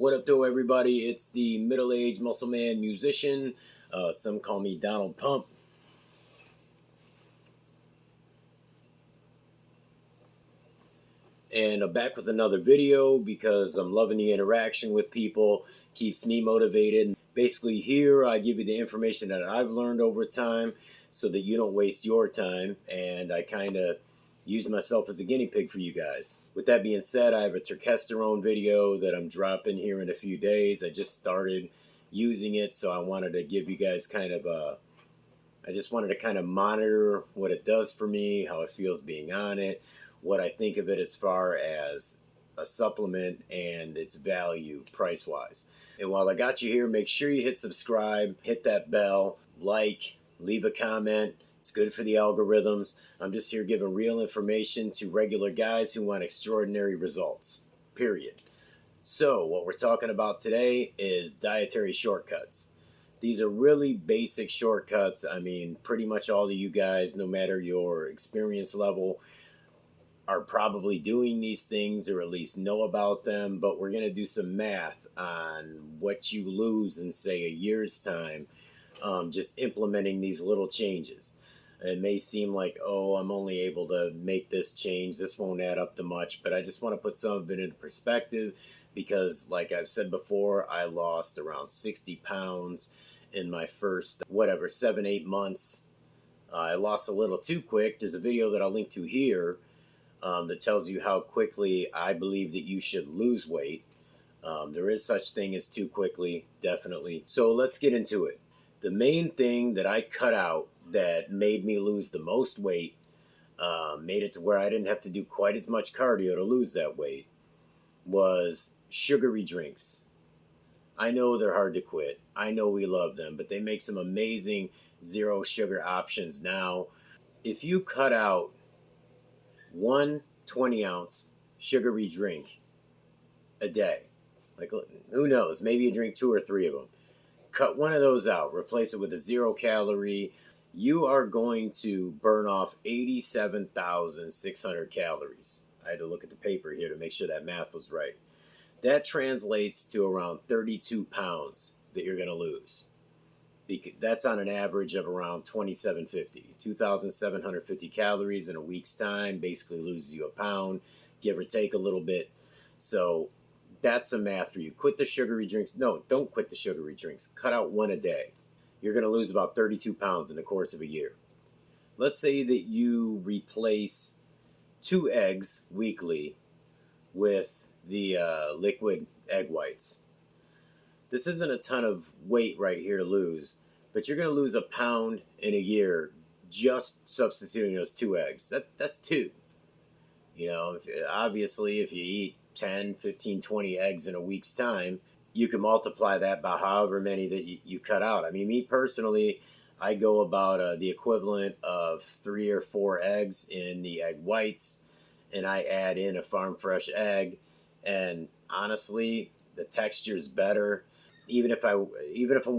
What up, though, everybody? It's the middle-aged muscle man musician. Some call me Donald Pump. And I'm back with another video because I'm loving the interaction with people. Keeps me motivated. Basically, here I give you the information that I've learned over time so that you don't waste your time. And I kind of use myself as a guinea pig for you guys. With that being said, I have a testosterone video that I'm dropping here in a few days. I just started using it, so I wanted to give you guys kind of I just wanted to kind of monitor what it does for me, how it feels being on it, what I think of it as far as a supplement and its value price-wise. And while I got you here, make sure you hit subscribe, hit that bell, like, leave a comment. It's good for the algorithms. I'm just here giving real information to regular guys who want extraordinary results, period. So what we're talking about today is dietary shortcuts. These are really basic shortcuts. I mean, pretty much all of you guys, no matter your experience level, are probably doing these things or at least know about them. But we're going to do some math on what you lose in, say, a year's time, just implementing these little changes. It may seem like, oh, I'm only able to make this change. This won't add up to much. But I just want to put some of it into perspective because, like I've said before, I lost around 60 pounds in my first, 7-8 months. I lost a little too quick. There's a video that I'll link to here that tells you how quickly I believe that you should lose weight. There is such thing as too quickly, definitely. So let's get into it. The main thing that I cut out that made me lose the most weight, made it to where I didn't have to do quite as much cardio to lose that weight, was sugary drinks. I know they're hard to quit. I know we love them, but they make some amazing zero sugar options now. If you cut out one 20-ounce sugary drink a day, like, who knows, maybe you drink 2 or 3 of them. Cut one of those out, replace it with a 0-calorie. You are going to burn off 87,600 calories. I had to look at the paper here to make sure that math was right. That translates to around 32 pounds that you're going to lose. That's on an average of around 2,750. 2,750 calories in a week's time basically loses you a pound, give or take a little bit. So that's some math for you. Quit the sugary drinks. No, don't quit the sugary drinks. Cut out one a day. You're going to lose about 32 pounds in the course of a year. Let's say that you replace 2 eggs weekly with the liquid egg whites. This isn't a ton of weight right here to lose, but you're going to lose a pound in a year just substituting those 2 eggs. That's 2. You know, obviously, if you eat 10, 15, 20 eggs in a week's time, you can multiply that by however many that you cut out. I mean, me personally, I go about the equivalent of 3 or 4 eggs in the egg whites, and I add in a farm fresh egg. And honestly, the texture's better. Even if I'm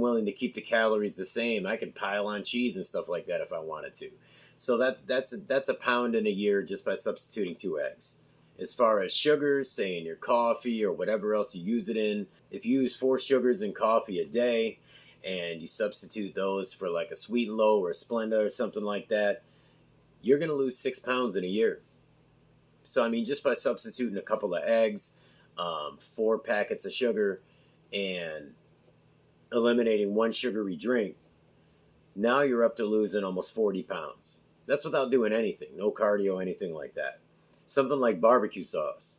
willing to keep the calories the same, I could pile on cheese and stuff like that if I wanted to. So that's a pound in a year just by substituting 2 eggs. As far as sugars, say in your coffee or whatever else you use it in, if you use 4 sugars in coffee a day and you substitute those for like a Sweet and Low or a Splenda or something like that, you're going to lose 6 pounds in a year. So, I mean, just by substituting a couple of eggs, 4 packets of sugar, and eliminating 1 sugary drink, now you're up to losing almost 40 pounds. That's without doing anything, no cardio, anything like that. Something like barbecue sauce.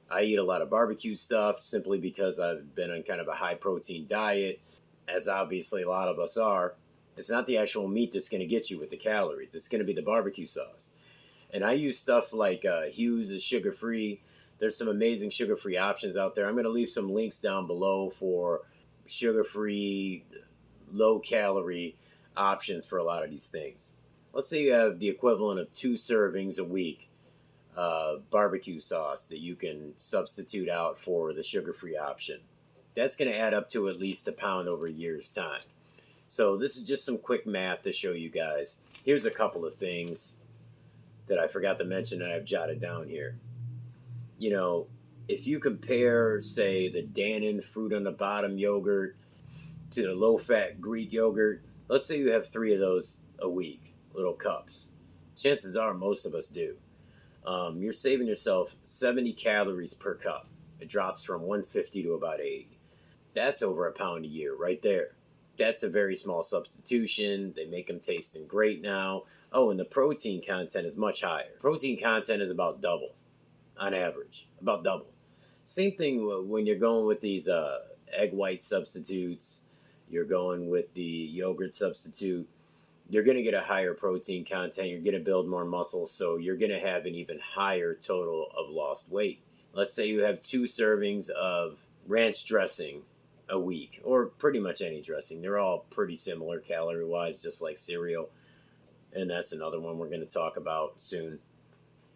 I eat a lot of barbecue stuff simply because I've been on kind of a high-protein diet, as obviously a lot of us are. It's not the actual meat that's going to get you with the calories. It's going to be the barbecue sauce. And I use stuff like Hughes is sugar-free. There's some amazing sugar-free options out there. I'm going to leave some links down below for sugar-free, low-calorie options for a lot of these things. Let's say you have the equivalent of 2 servings a week of barbecue sauce that you can substitute out for the sugar-free option. That's going to add up to at least a pound over a year's time. So this is just some quick math to show you guys. Here's a couple of things that I forgot to mention and I've jotted down here. You know, if you compare, say, the Dannon fruit on the bottom yogurt to the low-fat Greek yogurt, let's say you have 3 of those a week, little cups. Chances are most of us do. You're saving yourself 70 calories per cup. It drops from 150 to about 80. That's over a pound a year right there. That's a very small substitution. They make them tasting great now. Oh, and the protein content is much higher. Protein content is about double on average, about double. Same thing when you're going with these egg white substitutes, you're going with the yogurt substitute. You're going to get a higher protein content. You're going to build more muscle, so you're going to have an even higher total of lost weight. Let's say you have 2 servings of ranch dressing a week, or pretty much any dressing. They're all pretty similar calorie-wise, just like cereal. And that's another one we're going to talk about soon.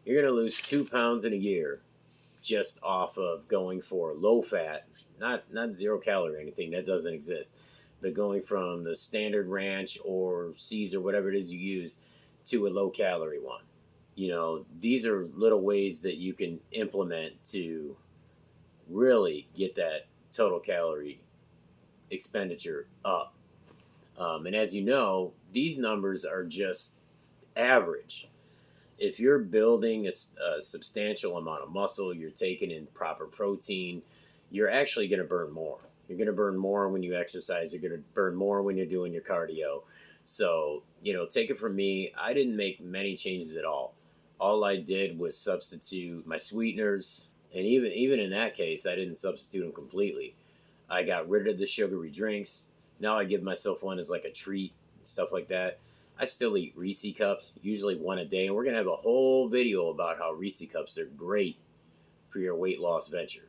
You're going to lose 2 pounds in a year just off of going for low-fat, not 0 calorie or anything. That doesn't exist. But going from the standard ranch or Caesar, whatever it is you use, to a low-calorie one. You know, these are little ways that you can implement to really get that total calorie expenditure up. And as you know, these numbers are just average. If you're building a substantial amount of muscle, you're taking in proper protein, you're actually going to burn more. You're going to burn more when you exercise. You're going to burn more when you're doing your cardio. So, you know, take it from me. I didn't make many changes at all. All I did was substitute my sweeteners. And even in that case, I didn't substitute them completely. I got rid of the sugary drinks. Now I give myself one as like a treat, stuff like that. I still eat Reese cups, usually one a day. And we're going to have a whole video about how Reese cups are great for your weight loss venture.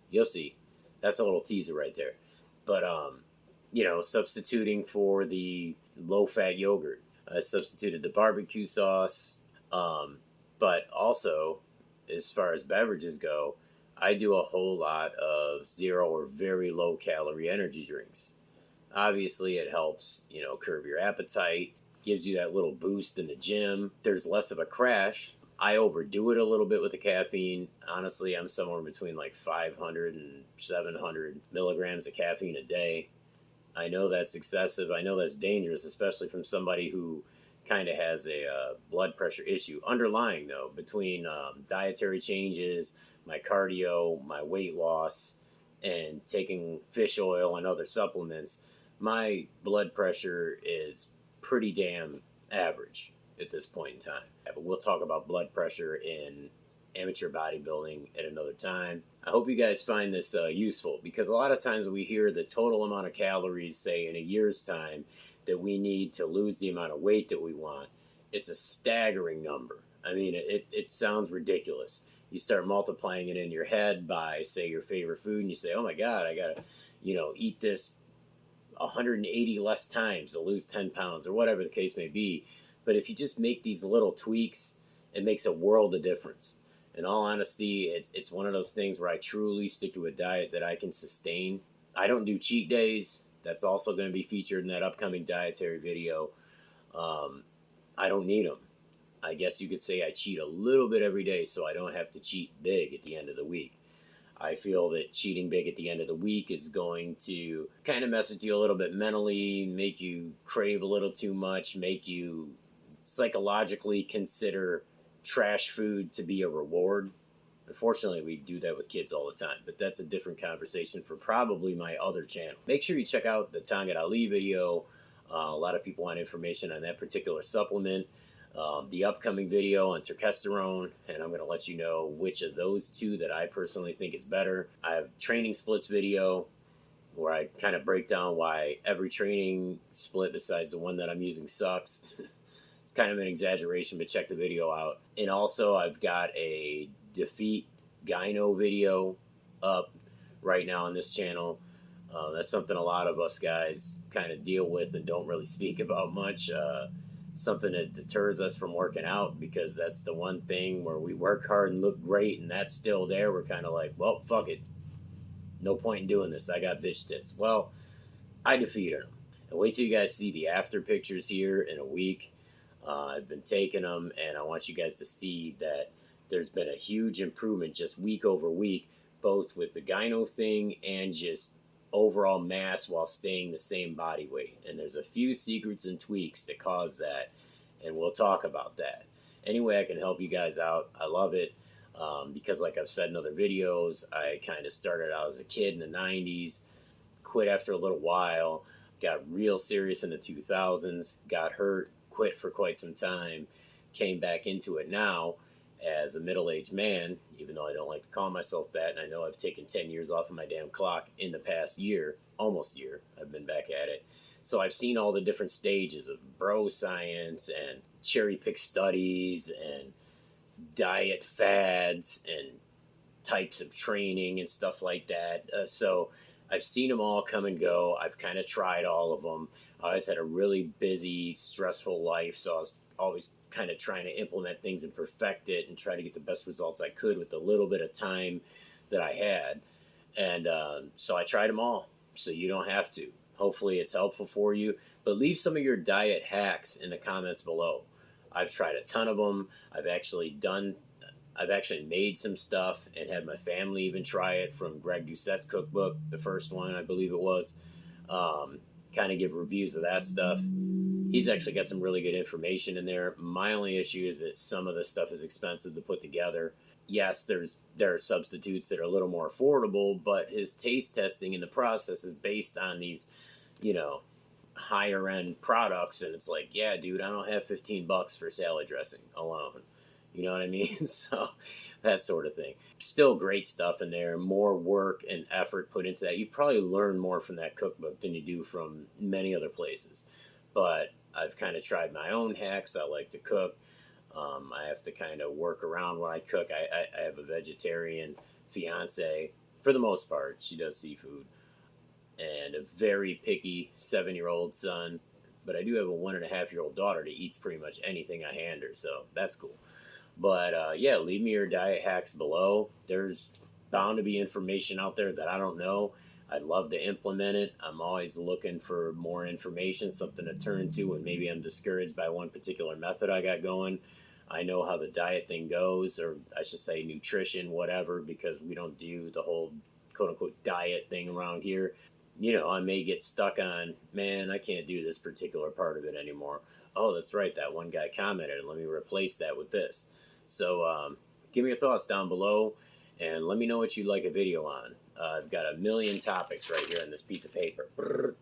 You'll see. That's a little teaser right there. But, you know, substituting for the low-fat yogurt. I substituted the BBQ sauce. But also, as far as beverages go, I do a whole lot of 0 or very low-calorie energy drinks. Obviously, it helps, you know, curb your appetite, gives you that little boost in the gym. There's less of a crash. I overdo it a little bit with the caffeine. Honestly, I'm somewhere between like 500 and 700 milligrams of caffeine a day. I know that's excessive. I know that's dangerous, especially from somebody who kind of has a blood pressure issue. Underlying, though, between dietary changes, my cardio, my weight loss, and taking fish oil and other supplements, my blood pressure is pretty damn average at this point in time. But we'll talk about blood pressure in amateur bodybuilding at another time. I hope you guys find this useful, because a lot of times we hear the total amount of calories, say in a year's time, that we need to lose the amount of weight that we want. It's a staggering number. I mean, it sounds ridiculous. You start multiplying it in your head by, say, your favorite food, and you say, oh my God, I gotta, you know, eat this 180 less times to lose 10 pounds, or whatever the case may be. But if you just make these little tweaks, it makes a world of difference. In all honesty, it's one of those things where I truly stick to a diet that I can sustain. I don't do cheat days. That's also going to be featured in that upcoming dietary video. I don't need them. I guess you could say I cheat a little bit every day so I don't have to cheat big at the end of the week. I feel that cheating big at the end of the week is going to kind of mess with you a little bit mentally, make you crave a little too much, make you psychologically consider trash food to be a reward. Unfortunately, we do that with kids all the time, but that's a different conversation for probably my other channel. Make sure you check out the Tonga Ali video. A lot of people want information on that particular supplement. The upcoming video on testosterone, and I'm going to let you know which of those two that I personally think is better. I have training splits video where I kind of break down why every training split besides the one that I'm using sucks. It's kind of an exaggeration, but check the video out. And also I've got a defeat gyno video up right now on this channel. That's something a lot of us guys kind of deal with and don't really speak about much. Something that deters us from working out, because that's the one thing where we work hard and look great and that's still there. We're kind of like, well, fuck it. No point in doing this. I got bitch tits. Well, I defeated them. And wait till you guys see the after pictures here in a week. I've been taking them, and I want you guys to see that there's been a huge improvement just week over week, both with the gyno thing and just overall mass while staying the same body weight. And there's a few secrets and tweaks that cause that, and we'll talk about that. Any way I can help you guys out, I love it. Because like I've said in other videos, I kind of started out as a kid in the 90s, quit after a little while, got real serious in the 2000s, got hurt, quit for quite some time, came back into it now as a middle-aged man, even though I don't like to call myself that, and I know I've taken 10 years off of my damn clock in the past year, almost year, I've been back at it. So I've seen all the different stages of bro science and cherry pick studies and diet fads and types of training and stuff like that. So I've seen them all come and go. I've kind of tried all of them. I always had a really busy, stressful life, so I was always kind of trying to implement things and perfect it and try to get the best results I could with the little bit of time that I had. And so I tried them all, so you don't have to. Hopefully it's helpful for you. But leave some of your diet hacks in the comments below. I've tried a ton of them. I've actually made some stuff and had my family even try it from Greg Doucette's cookbook, the first one, I believe it was. Kind of give reviews of that stuff. He's actually got some really good information in there. My only issue is that some of the stuff is expensive to put together. Yes, there are substitutes that are a little more affordable, but his taste testing in the process is based on these, higher end products, and it's like, yeah, dude, I don't have $15 for salad dressing alone. You know what I mean? So that sort of thing. Still great stuff in there. More work and effort put into that. You probably learn more from that cookbook than you do from many other places. But I've kind of tried my own hacks. I like to cook. I have to kind of work around when I cook. I have a vegetarian fiance for the most part. She does seafood. And a very picky 7-year-old son. But I do have a 1.5-year-old daughter that eats pretty much anything I hand her. So that's cool. But yeah, leave me your diet hacks below. There's bound to be information out there that I don't know. I'd love to implement it. I'm always looking for more information, something to turn to when maybe I'm discouraged by one particular method I got going. I know how the diet thing goes, or I should say nutrition, whatever, because we don't do the whole quote-unquote diet thing around here. I may get stuck on, man, I can't do this particular part of it anymore. Oh, that's right, that one guy commented. Let me replace that with this. So give me your thoughts down below, and let me know what you'd like a video on. I've got a million topics right here on this piece of paper. Brrr.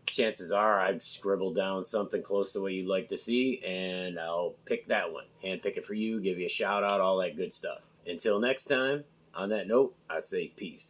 Chances are I've scribbled down something close to what you'd like to see, and I'll pick that one. Hand pick it for you, give you a shout out, all that good stuff. Until next time, on that note, I say peace.